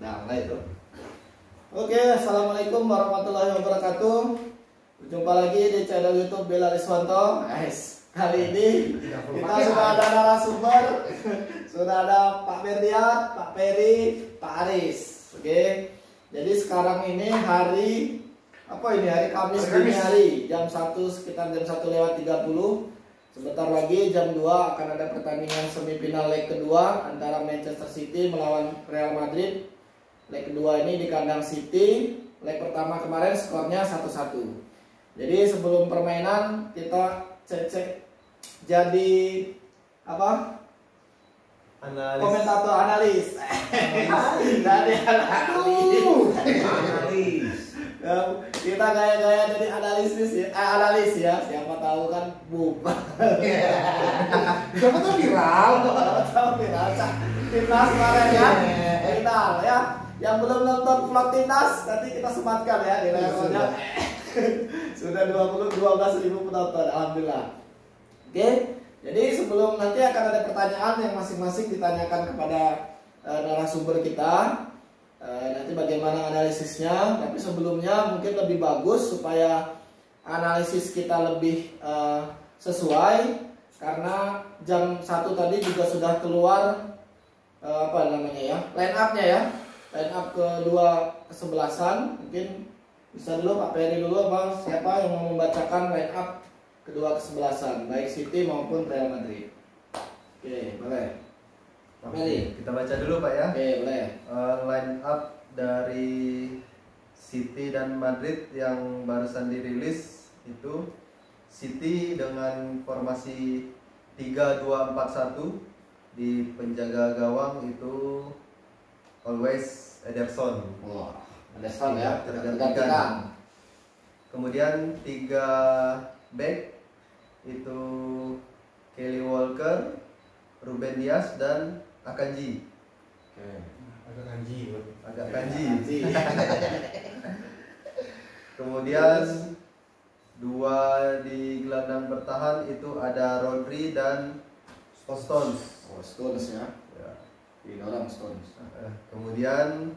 Nah, itu. Oke, assalamualaikum warahmatullahi wabarakatuh. Berjumpa lagi di channel YouTube Bella Liswanto. Guys, kali ini kita sudah ada narasumber, sudah ada Pak Berdiat, Pak Peri, Pak Aris. Oke, jadi sekarang ini hari apa ini? Hari Kamis dini hari, jam 1 sekitar jam 1:30. Sebentar lagi jam 2 akan ada pertandingan semifinal leg kedua antara Manchester City melawan Real Madrid. Leg kedua ini di kandang City. Leg pertama kemarin skornya 1-1. Jadi sebelum permainan kita cek jadi apa? Analis. Komentator analis. Dari analis. Kita gaya-gaya dari analis ya. Siapa tahu kan boom. Siapa tahu viral. Timnas kemarin ya. Final ya. Yang belum nonton vlog timnas nanti kita sematkan ya di layarnya. Sudah 12.000 penonton, alhamdulillah. Oke. Jadi sebelum nanti akan ada pertanyaan yang masing-masing ditanyakan kepada narasumber kita. Nanti bagaimana analisisnya, tapi sebelumnya mungkin lebih bagus supaya analisis kita lebih sesuai, karena jam 1 tadi juga sudah keluar apa namanya ya, line up-nya ya, line up kedua kesebelasan. Mungkin bisa dulu Pak Peri dulu apa siapa yang mau membacakan line up kedua kesebelasan baik City maupun Real Madrid. Oke, boleh. Oke, kita baca dulu Pak ya. Oke, boleh. Line up dari City dan Madrid yang barusan dirilis itu City dengan formasi 3-2-4-1, di penjaga gawang itu always Ederson. Wah, Ederson ya, tergantikan. Kemudian 3 back itu Kelly Walker, Ruben Dias dan Akanji. Agak kanji. Kemudian 2 di gelandang bertahan itu ada Rodri dan Stones. Oh, Stones ya. Ini orang Stones. Kemudian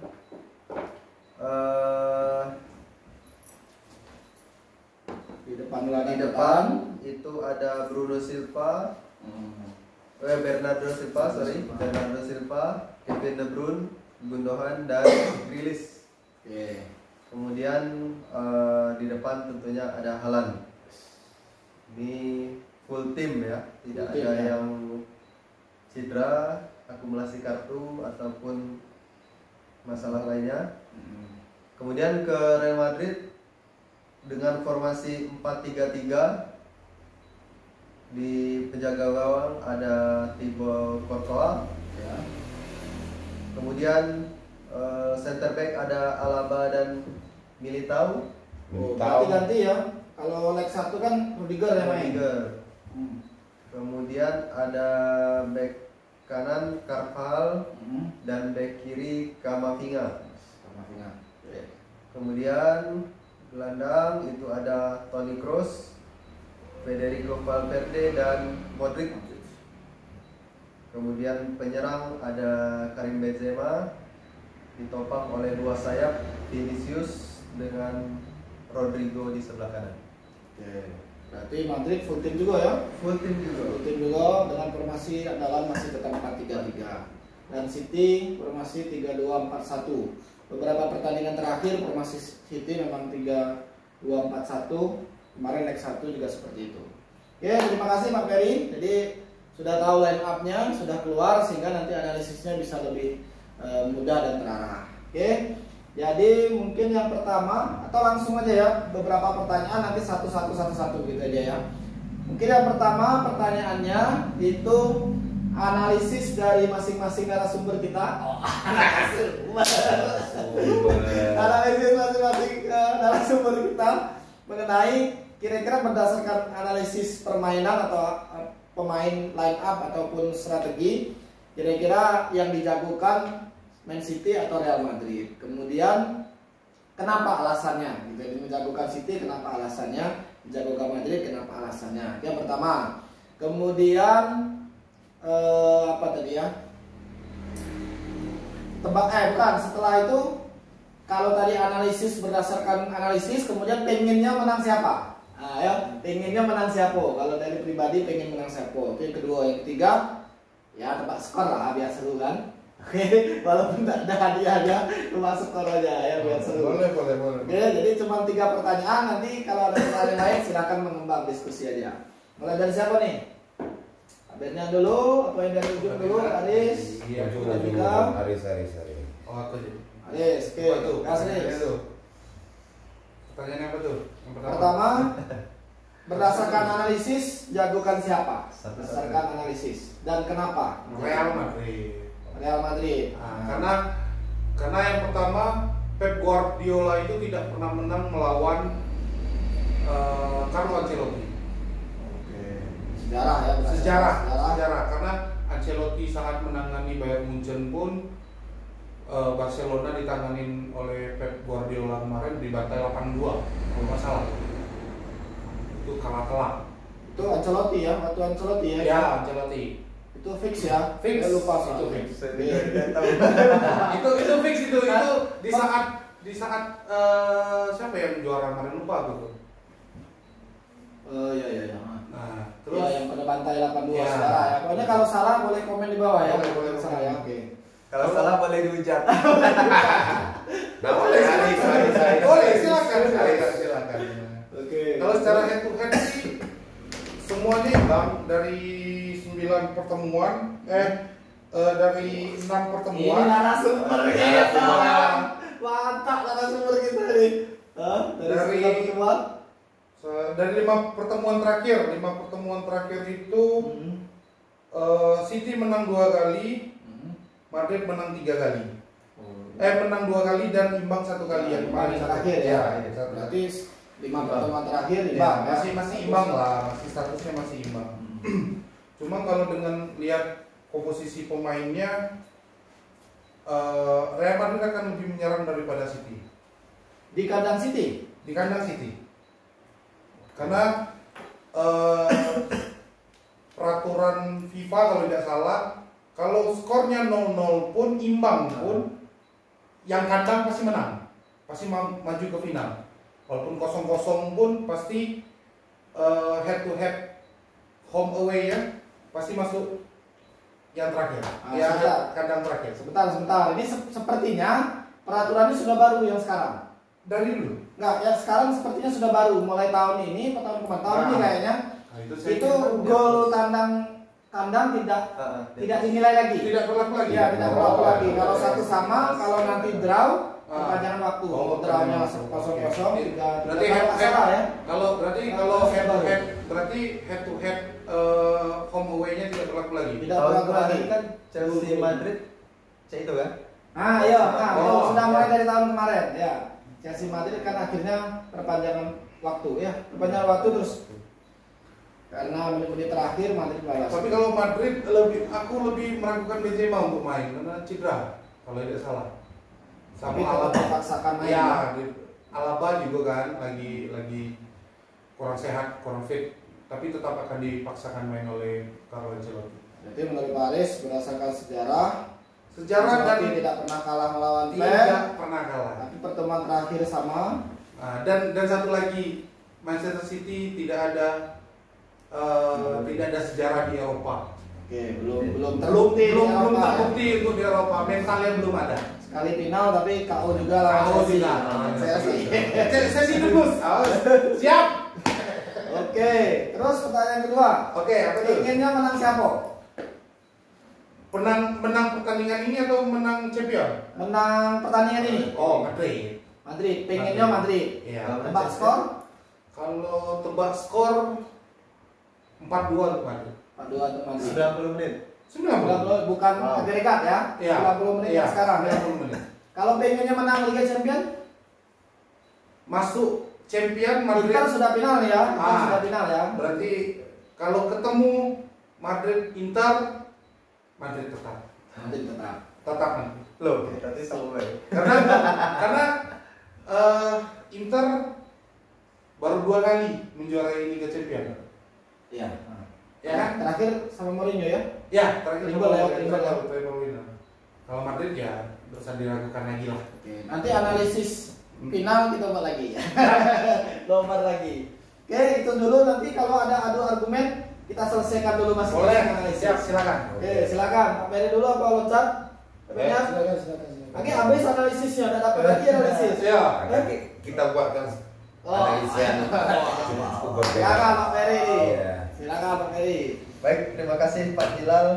di depan itu ada Bruno Silva, Bernardo Silva, Kevin De Bruyne, Gundogan dan Grealish. Kemudian di depan tentunya ada Haaland. Ini full tim ya, tidak ada yang cedera, akumulasi kartu ataupun masalah lainnya. Kemudian ke Real Madrid dengan formasi 4-3-3. Di penjaga gawang ada Thibaut Courtois ya. Kemudian center back ada Alaba dan Militao. Ganti-ganti ya. Kalau leg 1 kan Rudiger yang main. Kemudian ada back kanan Carvajal dan back kiri Camavinga. Kemudian gelandang itu ada Toni Kroos, Federico Valverde dan Modric. Kemudian penyerang ada Karim Benzema, ditopang oleh 2 sayap Vinicius dengan Rodrigo di sebelah kanan. Berarti Madrid full tim juga ya? Full tim juga dengan formasi andalan masih tetap 4-3-3. Dan City formasi 3-2-4-1. Beberapa pertandingan terakhir formasi City memang 3-2-4-1. Kemarin leg 1 juga seperti itu. Oke, terima kasih Pak Peri. Jadi sudah tahu line up-nya, sudah keluar sehingga nanti analisisnya bisa lebih mudah dan terarah. Oke. Jadi mungkin yang pertama atau langsung aja ya, beberapa pertanyaan nanti satu-satu gitu aja ya. Mungkin yang pertama pertanyaannya itu analisis dari masing-masing narasumber kita. Analisis masing-masing narasumber kita mengenai kira-kira berdasarkan analisis permainan atau pemain line up ataupun strategi, kira-kira yang dijagokan Man City atau Real Madrid. Kemudian kenapa alasannya? Jadi menjagokan City kenapa alasannya? Menjagokan Madrid kenapa alasannya? Yang pertama. Kemudian apa tadi ya? bukan, setelah itu kalau tadi analisis berdasarkan analisis, kemudian pengennya menang siapa? Nah, ya, pengennya menang siapa? Kalau dari pribadi pengen menang siapa? Oke, kedua, yang ketiga, ya tebak skor lah biar seru kan. Oke, walaupun tidak ada hadiahnya, tebak skor aja ya biar seru. Boleh. Oke, jadi cuma 3 pertanyaan. Nanti kalau ada pertanyaan lain silakan mengembang diskusi aja. Mulai dari siapa nih? Abednya dulu, apa yang dari ujung dulu? Aris. Iya, juga. Aris. Oh, aku jadi. Aris, oke. Aris. Pertanyaan apa tuh? Yang Pertama, berdasarkan analisis, jagokan siapa? Satu-satu. Berdasarkan analisis dan kenapa? Real Madrid. Real Madrid. Karena yang pertama Pep Guardiola itu tidak pernah menang melawan Carlo Ancelotti. Sejarah ya. Sejarah karena Ancelotti saat menangani Bayern Munchen pun Barcelona ditanganin oleh Pep Guardiola kemarin dibantai 8-2 kalau nggak salah. Itu kalah telak. Itu Ancelotti ya, waktu Ancelotti ya. Ya, Ancelotti. Itu fix ya. Fix. Saya lupa Itu soalnya. fix. Iya. itu fix itu di saat siapa yang juara kemarin lupa aku tuh. Iya. Nah, Terus terus yang pada bantai 8-2 Ya. sejarah ya. Pokoknya kalau salah boleh komen di bawah ya. Boleh. Salah ya. Oke. Kalau salah boleh dihujat. nah, boleh silakan. Oke. Kalau secara head to head sih semuanya imbang dari 9 pertemuan dari 6 Ini pertemuan. narasumber kita. Mantap narasumber kita nih. Dari Dari- pertemuan. Dari 5 pertemuan terakhir itu City menang 2 kali, Madrid menang 3 kali. Menang 2 kali dan imbang 1 kali yang Kemarin terakhir ya. Berarti 5 pertemuan terakhir imbang ya. masih imbang lah, masih statusnya masih imbang. Cuma kalau dengan lihat komposisi pemainnya, Real Madrid akan lebih menyerang daripada City. Di kandang City. Di kandang City. Karena peraturan FIFA kalau tidak salah, kalau skornya 0-0 pun, imbang pun, yang kandang pasti menang, pasti maju ke final. Walaupun 0-0 pun pasti head to head home away ya, pasti masuk yang terakhir, sebentar. kandang terakhir. Sebentar. Ini sepertinya peraturannya sudah baru yang sekarang. Dari dulu. Enggak, ya sekarang sepertinya sudah baru mulai tahun ini atau tahun kemarin. Tahun ini kayaknya. Nah, Itu gol kandang tidak dinilai lagi. tidak berlaku lagi. Ya, tidak berlaku lagi. Kalau satu sama, kalau nanti draw, perpanjangan waktu. Drawnya 0-0, Berarti tidak salah ya. Kalau head to head home away-nya tidak berlaku lagi. Tidak Tahun berlaku lagi. kemarin kan Chelsea Madrid itu kan? Iya, Oh. sudah mulai dari tahun kemarin ya. Chelsea Madrid kan akhirnya perpanjangan waktu ya. Perpanjangan waktu terus karena menit-menit terakhir Madrid lolos. Tapi kalau Madrid aku lebih meragukan Benzema untuk main karena cedera kalau tidak salah. Tapi Sama tetap Alaba. dipaksakan main. Ya, Alaba juga kan lagi kurang sehat, kurang fit, tapi tetap akan dipaksakan main oleh Carlo Ancelotti. Jadi menurut Paris berdasarkan sejarah Dan Ancelotti tidak pernah kalah melawan Pep, tidak pernah kalah. tapi pertemuan terakhir sama. Dan satu lagi, Manchester City tidak ada sejarah di Eropa. Oke, belum terbukti di belum Eropa, ya. terbukti untuk di Eropa, mentalnya belum ada. Sekali final tapi KO juga lawan KO Chelsea. juga. Chelsea. Saya sih debus. Siap. Oke, terus pertanyaan kedua. Oke, apa itu? Inginnya menang siapa? Menang pertandingan ini atau menang champion? Menang pertandingan ini. Oh, Madrid. Madrid, pengennya Madrid. Iya. Tebak skor? Kalau tebak skor 4-2 untuk Madrid. 4-2 untuk Madrid. 90 menit. 90. Bukan agregat ya. Iya. 90 menit Iya, sekarang ya. 90 menit. Kalau pengennya menang Liga Champion, Masuk champion Madrid. Inter sudah final nih ya. Inter sudah final ya. Berarti kalau ketemu Madrid Inter, Madrid tetap. Madrid tetap. Tetap nanti. Loh, berarti sama ya. Karena Inter baru 2 kali menjuarai Liga Champion. Iya. Ya kan? Terakhir sama Mourinho ya. Ya, terakhir Triple ya, triple triple ya. winner. Kalau Madrid Madrid ya nggak usah diragukan lagi lah. Oke, nanti analisis final kita buat lagi. Nomor lagi. Oke, itu dulu, nanti kalau ada adu argumen kita selesaikan dulu masing-masing Boleh, analisis. siap, silakan. Oke, silakan. Pak Peri dulu apa loncat? Ya, silakan. Oke, habis analisisnya, udah dapat lagi analisis. Ya. Oke. Kita buatkan Oh. analisa cukup berbeda. Silakan Pak Peri. Iya. Silakan Pak Peri. Baik, terima kasih Pak Hilal.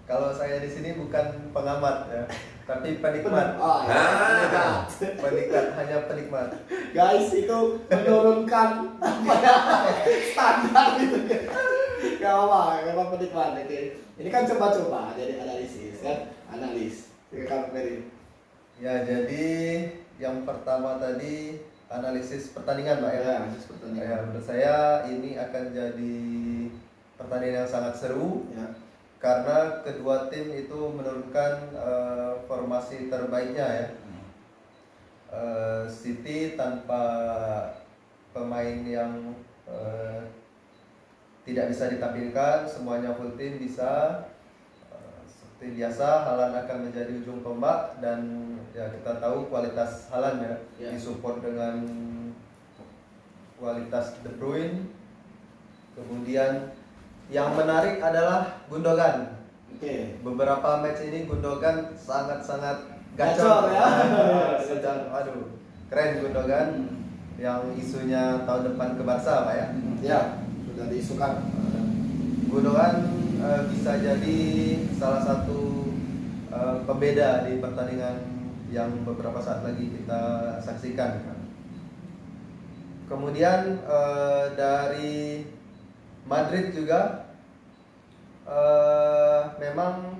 Kalau saya di sini bukan pengamat ya, tapi penikmat. Oh, ya. Ah. Penikmat, hanya penikmat. Guys, itu menurunkan apa ya, standar itu. Gak apa, memang penikmat. Oke. Ini kan coba-coba jadi analisis kan, analis. Silakan Pak Peri. Ya, jadi yang pertama tadi analisis pertandingan Pak ya. Ya, analisis pertandingan. Ya, menurut saya ini akan jadi pertandingan yang sangat seru Ya. karena kedua tim itu menurunkan formasi terbaiknya ya. City tanpa pemain yang tidak bisa ditampilkan, semuanya full tim bisa. Seperti biasa, Haaland akan menjadi ujung tombak dan ya kita tahu kualitas Haaland ya, Ya. disupport dengan kualitas De Bruyne. Kemudian yang menarik adalah Gundogan. Oke. Beberapa match ini Gundogan sangat-sangat Gacor ya. Sedang, aduh, keren Gundogan yang isunya tahun depan ke Barca Pak ya. Ya, sudah diisukan. Gundogan bisa jadi salah satu pembeda di pertandingan yang beberapa saat lagi kita saksikan. Kemudian dari Madrid juga memang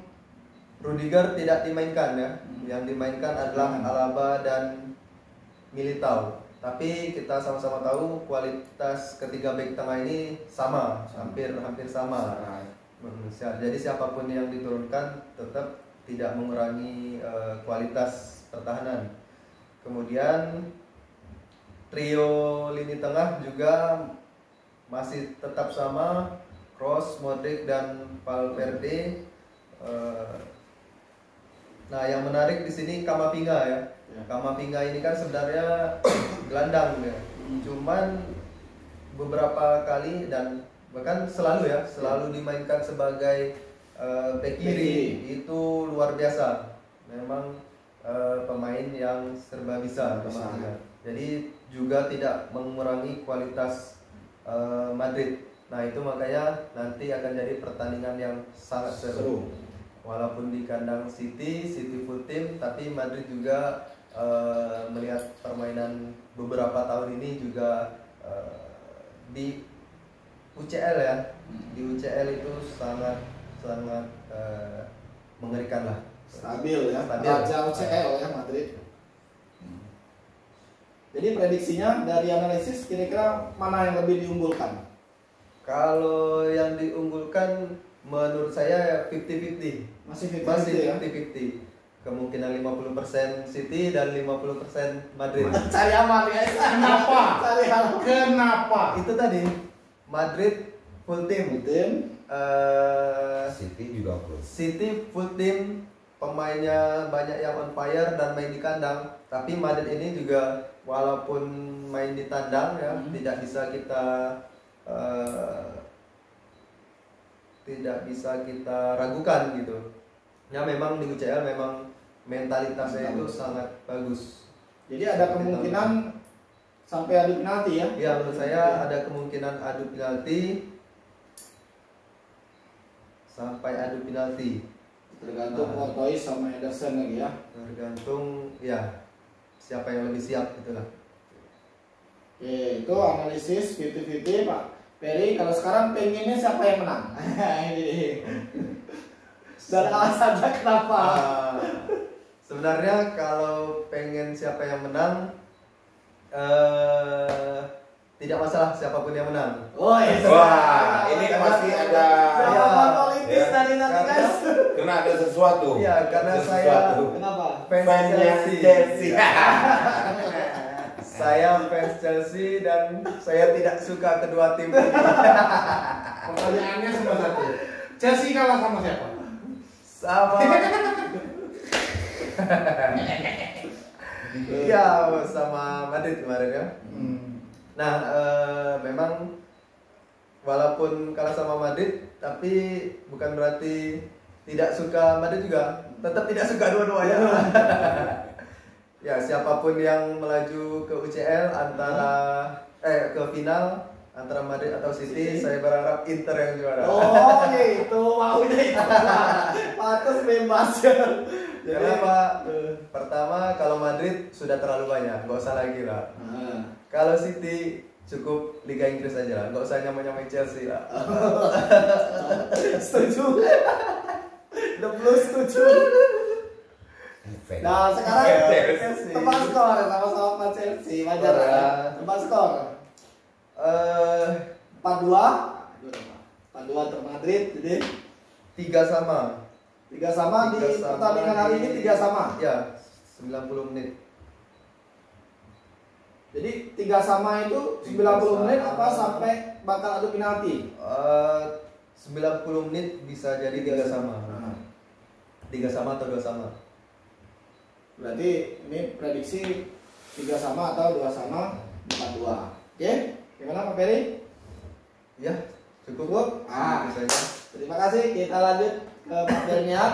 Rudiger tidak dimainkan ya. Yang dimainkan adalah Alaba dan Militao. Tapi kita sama-sama tahu kualitas ketiga bek tengah ini sama, hampir sama. Jadi siapapun yang diturunkan tetap tidak mengurangi kualitas pertahanan. Kemudian trio lini tengah juga masih tetap sama, Kroos, Modric dan Valverde. Nah, yang menarik di sini Camavinga ya. Camavinga ini kan sebenarnya gelandang ya. Cuman beberapa kali dan bahkan selalu dimainkan sebagai bek kiri. Itu luar biasa. Memang pemain yang serba bisa Camavinga. Jadi juga tidak mengurangi kualitas Madrid. Nah, itu makanya nanti akan jadi pertandingan yang sangat seru. Walaupun di kandang City full tim, tapi Madrid juga melihat permainan beberapa tahun ini juga di UCL ya. Di UCL itu sangat mengerikan lah. Stabil ya. Stabil. Raja UCL ya Madrid. Jadi prediksinya dari analisis kira-kira mana yang lebih diunggulkan? Kalau yang diunggulkan menurut saya 50-50. Masih 50-50 Masih ya. 50-50. Kemungkinan 50% City dan 50% Madrid. Cari aman guys. Kenapa? Cari aman. Kenapa? Itu tadi Madrid full team. Tim. City juga plus. City full team, pemainnya banyak yang on fire dan main di kandang. Tapi Madrid ini juga walaupun main di tandang ya, tidak bisa kita ragukan gitu. Ya memang di UCL memang mentalitasnya itu sangat bagus. Jadi ada kemungkinan sampai adu penalti ya? Ya menurut saya ada kemungkinan adu penalti sampai adu penalti. Tergantung Courtois sama Ederson lagi ya. Tergantung ya siapa yang lebih siap gitulah. Oke, itu analisis 50-50 Pak Peri. Kalau sekarang pengennya siapa yang menang? Ini. Dan alasannya kenapa? Sebenarnya kalau pengen siapa yang menang, tidak masalah siapapun yang menang. Oh iya. Wah, ini pasti ada jawaban politis ya, dari nanti guys. Karena ada sesuatu. Iya, karena saya Kenapa? fans Chelsea. Chelsea. Saya fans Chelsea dan saya tidak suka kedua tim ini. Pertanyaannya cuma satu. Chelsea kalah sama siapa? Sama Iya, sama Madrid kemarin ya. Nah, memang walaupun kalah sama Madrid, tapi bukan berarti tidak suka Madrid juga. Tetap tidak suka dua-duanya. Ya, siapapun yang melaju ke UCL ke final antara Madrid atau City, saya berharap Inter yang juara. Oh, gitu. Maunya itu. Pantas bebas. Kenapa? Pertama, kalau Madrid sudah terlalu banyak, nggak usah lagi lah. Kalau City cukup Liga Inggris aja lah, nggak usah nyamai Chelsea lah. Setuju. The Blues setuju. Nah, sekarang tebak skor sama-sama Chelsea. Wajar ya. Tebak skor. 4-2 untuk Madrid, jadi 3 sama. 3 sama di pertandingan hari ini 3 sama. Ya, 90 menit. Jadi 3 sama itu 90 menit apa sampai bakal adu penalti? 90 menit bisa jadi 3 sama. 3 sama atau 2 sama. Berarti ini prediksi 3 sama atau 2 sama 4-2. Oke? Gimana Pak Ferry? Ya, cukup. Itu saja. Terima kasih. Kita lanjut ke Pak Bernian.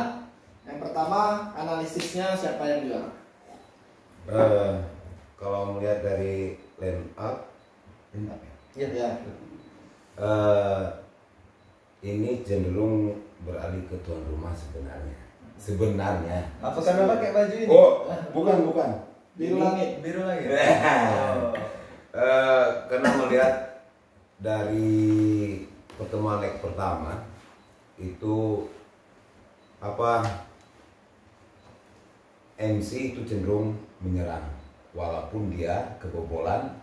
Yang pertama, analisisnya siapa yang juara? Kalau melihat dari line up ya. Ya. Ini cenderung beralih ke tuan rumah sebenarnya. Apa karena pakai baju ini? Oh, bukan. Biru langit. Biru lagi. Karena melihat dari pertemuan leg pertama itu MC itu cenderung menyerang walaupun dia kebobolan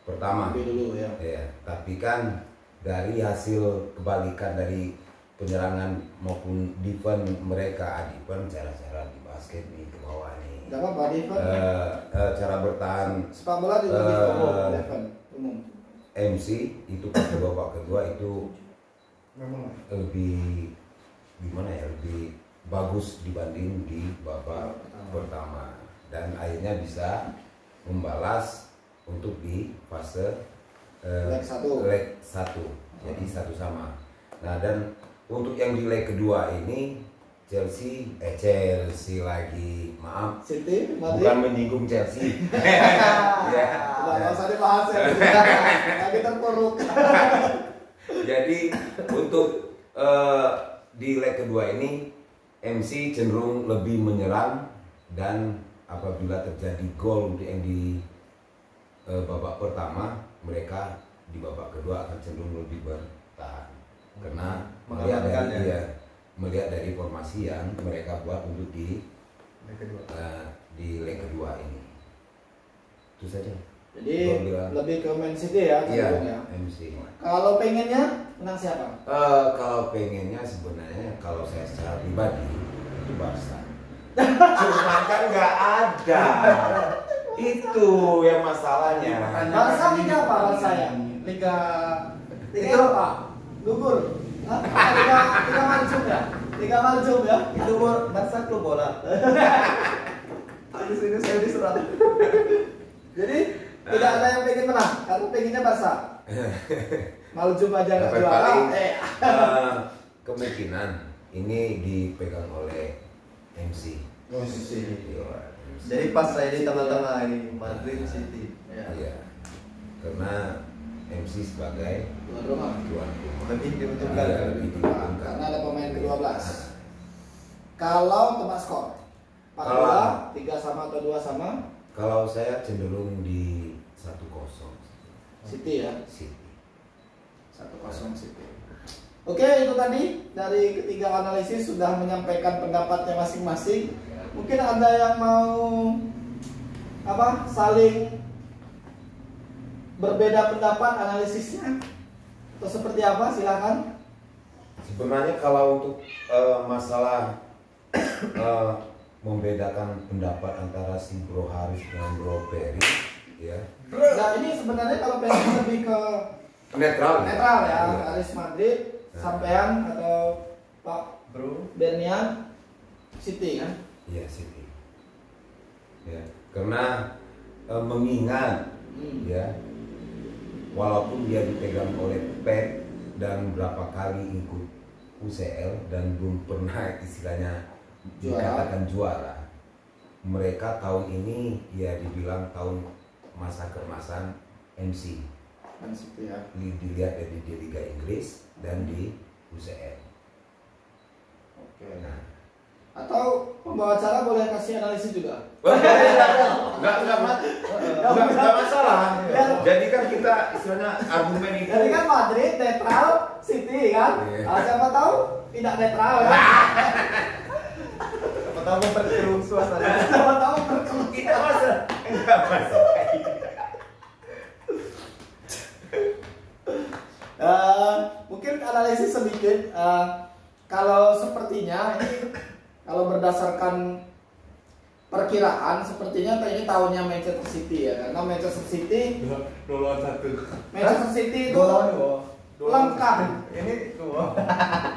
pertama. Dulu ya. Ya, tapi kan dari hasil kebalikan dari penyerangan maupun defense mereka, defense cara-cara di basket nih ke bawah nih. Enggak apa-apa defense. Cara bertahan Sepak bola juga defense umum. MC itu pas babak kedua itu lebih gimana ya, lebih bagus dibanding di babak pertama dan akhirnya bisa membalas untuk di fase leg 1 jadi 1 sama. Nah, dan untuk yang di leg kedua ini Chelsea lagi, maaf, City, Madrid. bukan menyinggung Chelsea. Nggak usah dibahas ya. Lagi terpuruk. Jadi untuk di leg kedua ini MC cenderung lebih menyerang dan apabila terjadi gol untuk yang di babak pertama, mereka di babak kedua akan cenderung lebih bertahan karena melihat dari formasi yang mereka buat untuk di leg kedua ini. Itu saja. Jadi lebih ke Man City ya, iya, MC. Kalau pengennya menang siapa? Kalau pengennya sebenarnya kalau saya secara pribadi itu Barca. Cuma kan nggak ada. Itu yang masalahnya. Barca liga apa Barca ya? Liga apa? Gugur. Liga Mancung ya? Liga Mancung ya? Itu Barca klub bola. Di sini saya diserang. Jadi tidak ada yang pengen menang, karena pengennya Barca. Maljum aja nggak juara. Kemungkinan ini dipegang oleh MC. Jadi pas saya di tengah-tengah ini Madrid City. Iya. Karena MC sebagai Tuan rumah. Lebih diuntungkan. Karena ada pemain ke-12. Kalau tebak skor 4-2, 3 sama atau 2 sama? Kalau saya cenderung di 1-0 City ya? City. 1-0 City. Oke, itu tadi dari ketiga analisis sudah menyampaikan pendapatnya masing-masing. Mungkin ada yang mau saling berbeda pendapat analisisnya atau seperti apa, silakan. Sebenarnya kalau untuk masalah membedakan pendapat antara si Bro Haris dengan Bro Ferry, ya. Nah, ini sebenarnya kalau Ferry lebih ke netral ya. Haris Madrid, sampean atau Pak Bro Bernian City kan? Iya, City. ya, karena mengingat ya, walaupun dia dipegang oleh Pep dan berapa kali ikut UCL dan belum pernah istilahnya dikatakan juara, mereka tahun ini ya dibilang tahun masa keemasan MC. Ya. Dilihat dari di Liga Inggris dan di UCL. Oke. Nah, atau pembawa acara boleh kasih analisis juga? Nggak masalah. Jadi kan kita istilahnya argumen itu. Jadi kan Madrid netral, City kan? Siapa tahu tidak netral kan? Siapa tahu memperkeruh suasana. Siapa tahu berkeluh. Tidak masalah. Nggak masalah. Mungkin analisis sedikit. Kalau sepertinya ini, kalau berdasarkan perkiraan, sepertinya ini tahunnya Manchester City ya, karena Manchester City itu lengkap. Ini dua.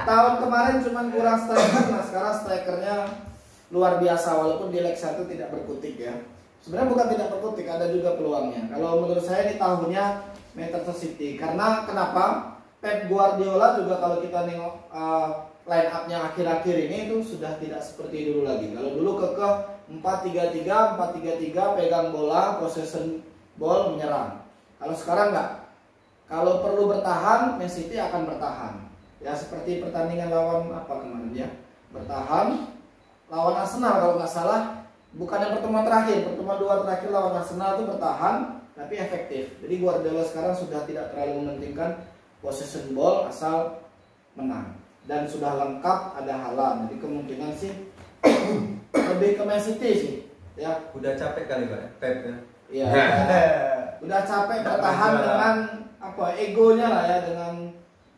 Tahun kemarin cuma kurang striker, nah sekarang strikernya luar biasa, walaupun di leg 1 tidak berkutik ya. Sebenarnya bukan tidak berkutik, ada juga peluangnya. Kalau menurut saya ini tahunnya Manchester City. Karena kenapa? Pep Guardiola juga kalau kita nengok line up-nya akhir-akhir ini itu sudah tidak seperti dulu lagi. Kalau dulu kekeh 4-3-3, 4-3-3, pegang bola, possession ball, menyerang. Kalau sekarang enggak. Kalau perlu bertahan, Man City akan bertahan. Ya seperti pertandingan lawan apa kemarin ya? Bertahan lawan Arsenal kalau nggak salah. Bukan yang pertemuan terakhir, pertemuan 2 terakhir lawan Arsenal itu bertahan tapi efektif. Jadi Guardiola sekarang sudah tidak terlalu mementingkan possession ball asal menang. Dan sudah lengkap, ada Haaland. Jadi kemungkinan sih lebih ke Man City sih. Ya, Udah capek kali Pak, Pep ya. iya. Udah capek bertahan dengan apa egonya lah ya, dengan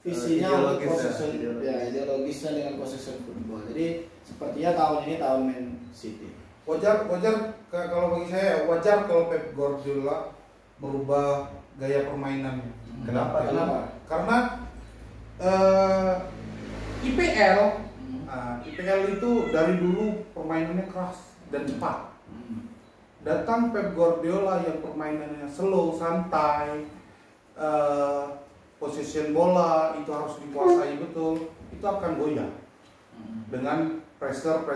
visinya untuk possession, ya ideologisnya dengan possession football. Jadi sepertinya tahun ini tahun Man City. Wajar kalau bagi saya wajar kalau Pep Guardiola merubah gaya permainannya. Kenapa? Karena IPL itu dari dulu permainannya keras dan cepat. Datang Pep Guardiola yang permainannya slow, santai, possession bola itu harus dikuasai betul, itu akan goyah dengan pressure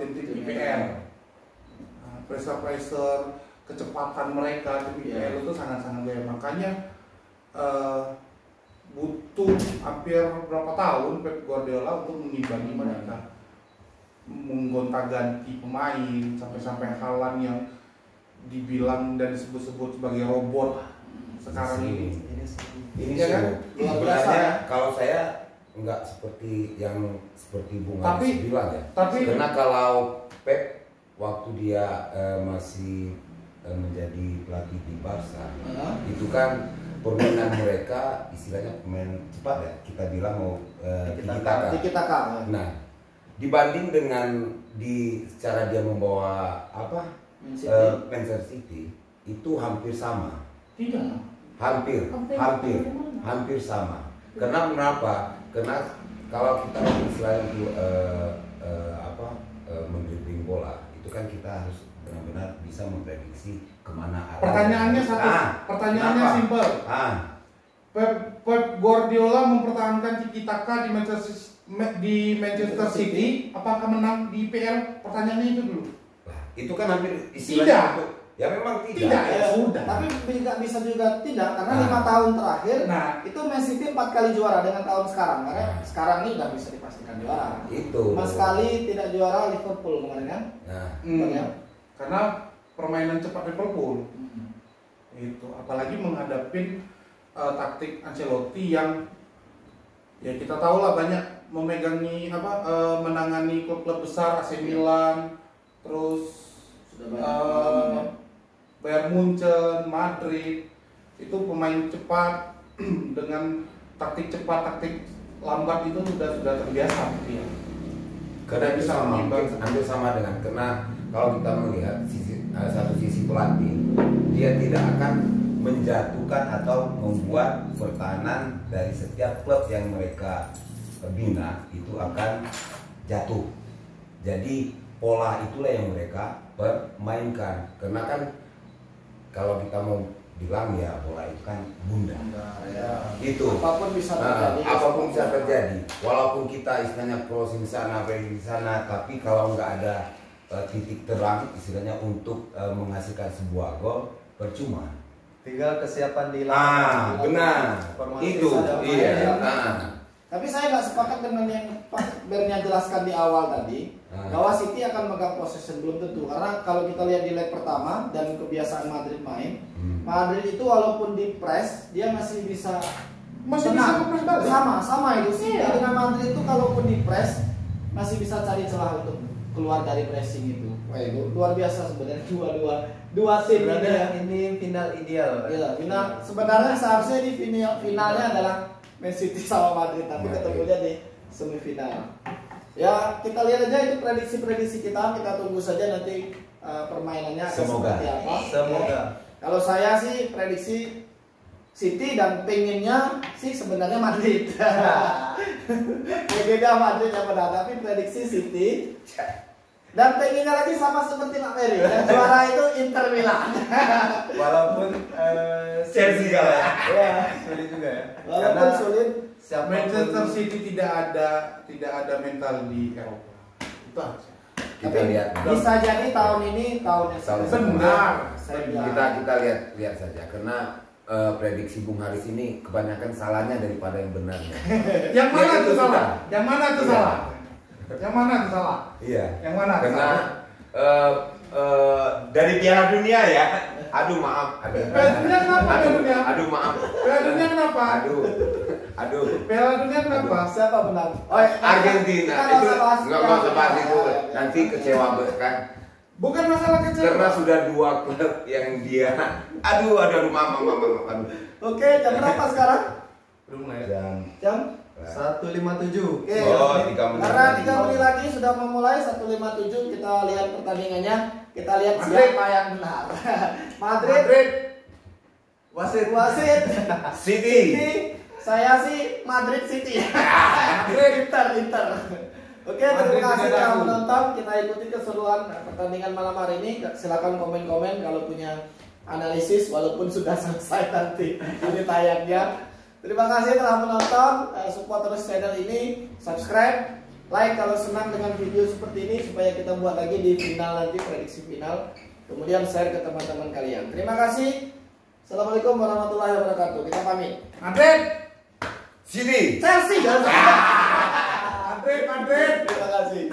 tim-tim IPL, pressure kecepatan mereka tim IPL itu sangat-sangat goyah. Makanya butuh hampir berapa tahun Pep Guardiola untuk mengimbangi mereka, menggonta-ganti pemain sampai Haaland yang dibilang dan disebut-sebut sebagai robot sekarang ini. Ini ya kan? sebenarnya kalau saya nggak seperti Bung Anies bilang ya. Karena kalau Pep waktu dia masih menjadi pelatih di Barca, itu kan permainan mereka istilahnya pemain cepat ya, kita bilang mau tiki-taka. Nah, dibanding dengan cara dia membawa Manchester City itu hampir sama. Tidak. Hampir sama. Karena kenapa? Karena kalau kita istilahnya itu mendribbling bola, itu kan kita harus benar-benar bisa memprediksi kemana arah. Pertanyaannya simpel. Pep Guardiola mempertahankan tiki-taka di Manchester City, apakah menang di IPL? Pertanyaannya itu dulu. Itu kan hampir istilahnya itu. Ya memang tidak. Ya sudah. Tapi tidak bisa juga tidak, karena 5 tahun terakhir itu Man City 4 kali juara dengan tahun sekarang. Karena sekarang ini sudah bisa dipastikan juara. Itu. Mas sekali tidak juara Liverpool kemarin kan? Karena permainan cepat Liverpool. Itu apalagi menghadapi taktik Ancelotti yang ya kita tahu lah banyak menangani klub-klub besar, AC Milan, terus Bayern Munchen, Madrid, itu pemain cepat dengan taktik cepat, taktik lambat itu sudah terbiasa ya. Karena bisa hampir sama dengan, karena kalau kita melihat satu sisi pelatih, dia tidak akan menjatuhkan atau membuat pertahanan dari setiap klub yang mereka bina itu akan jatuh. Jadi pola itulah yang mereka permainkan. Karena kan kalau kita mau bilang ya bola itu kan bunda. Itu. Apapun bisa terjadi. Apapun bisa terjadi. Walaupun kita istilahnya crossing sana, di sana, tapi kalau nggak ada titik terang istilahnya untuk menghasilkan sebuah gol percuma. Tinggal kesiapan di lapangan. Benar. Itu. Iya. Tapi saya nggak sepakat dengan yang Pak Bernia jelaskan di awal tadi, bahwa City akan megang possession, belum tentu. Karena kalau kita lihat di leg pertama dan kebiasaan Madrid main, Madrid itu walaupun di press dia masih bisa tenang. Sama itu sih. Dengan Madrid itu kalaupun di press masih bisa cari celah untuk keluar dari pressing itu. Wah, luar biasa sebenarnya dua tim ini final ideal. Iya, final sebenarnya seharusnya di finalnya adalah Man City sama Madrid, tapi ketemunya di semifinal. Ya, kita lihat aja itu prediksi kita tunggu saja nanti permainannya seperti apa. Semoga. Kalau saya sih prediksi City dan pengennya sih sebenarnya Madrid. Beda Madrid yang benar, tapi prediksi City. Dan pengennya lagi sama seperti Pak Ferry, yang juara itu Inter Milan. Walaupun Chelsea kalah. Ya, sulit juga ya. Walaupun sulit. Manchester City tidak ada mental di Eropa. Itu aja. Kita lihat. Bisa jadi tahun ini tahunnya benar. Kita lihat saja karena prediksi Bung Haris ini kebanyakan salahnya daripada yang benarnya. Yang mana itu tuh salah? sudah. Yang mana tuh Iya. salah? Yang mana tuh salah? Iya. Yang mana? Karena dari Piala Dunia ya. Aduh maaf. Piala Dunia kenapa? Piala Dunia? Aduh maaf. Piala Dunia kenapa? Aduh. Piala Dunia kenapa? Siapa benar? Argentina itu nggak mau sebahas itu. Nanti kecewa kan. Bukan masalah kecewa. Karena sudah 2 klub yang dia. Aduh maaf. Oke, jam berapa sekarang? Belum lah ya. Jam 157. Oke. Oh, 3 menit Karena lagi. 3 menit lagi sudah memulai 157, kita lihat pertandingannya. Kita lihat Madrid. siapa yang benar. Madrid. Wasit. City. Saya sih Madrid City. Inter. Oke, terima kasih telah menonton. Kita ikuti keseruan pertandingan malam hari ini. Silakan komen-komen kalau punya analisis, walaupun sudah selesai nanti ini tayangnya. Terima kasih telah menonton. Support terus channel ini, subscribe, like kalau senang dengan video seperti ini supaya kita buat lagi di final nanti, prediksi final. Kemudian share ke teman-teman kalian. Terima kasih. Assalamualaikum warahmatullahi wabarakatuh. Kita pamit. Madrid. City. Chelsea. Madrid. Terima kasih.